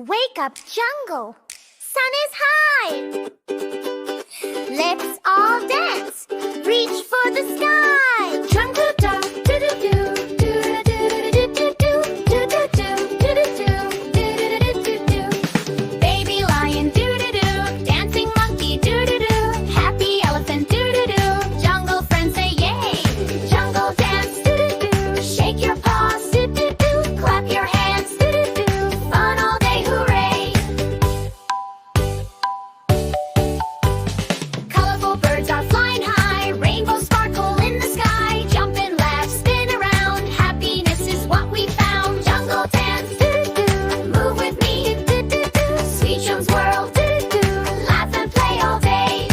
Wake up, jungle. Sun is high. Let's all dance. Reach for the sky. Jungle dog, do do do, do do do do do do do do do do do do. Baby lion, do do do. Dancing monkey, do do do. Happy elephant, do do do. Jungle friends say yay. Jungle dance, do do do. Shake your paws, do do do. Clap your hands, do do do. Fun all day, hooray! Colorful birds are flying high. Rainbows sparkle in the sky. Jump and laugh, spin around. Happiness is what we found. Jungle dance, do do do. Move with me, do do do. Sweetoons world, do do do. Laugh and play all day.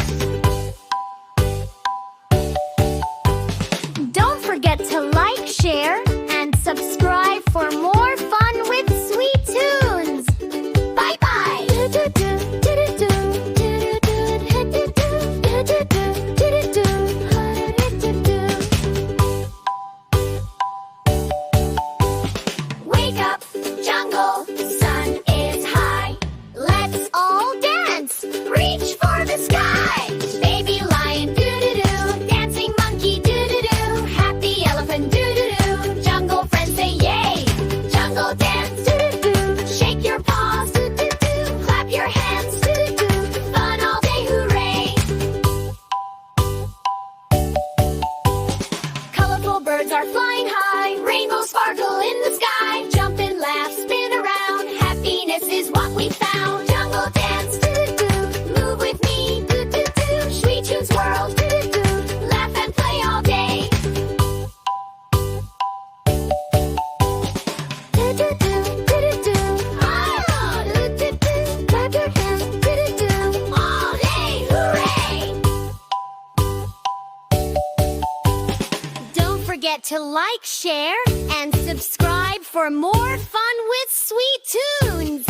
Don't forget to like, share, and subscribe for more fun with Sweetoons. Bye bye. Wake up, jungle, sun is high. Let's all dance, reach for the sky. Baby lion, do-do-do. Dancing monkey, do-do-do. Happy elephant, do-do-do. Jungle friends say yay. Jungle dance, do-do-do. Shake your paws, do-do-do. Clap your hands, do-do-do. Fun all day, hooray! Colorful birds are flying high. Rainbows sparkle in the sky. Jump and laugh, spin around. Happiness is what we found. Jungle dance, do-do-do. Move with me, do-do-do. Sweetoons world, do-do-do. Laugh and play all day. Do-do-do, do-do-do. Oh, do-do-do. Clap your hands, do-do-do. All day, hooray! Don't forget to like, share, and subscribe for more fun with Sweetoons.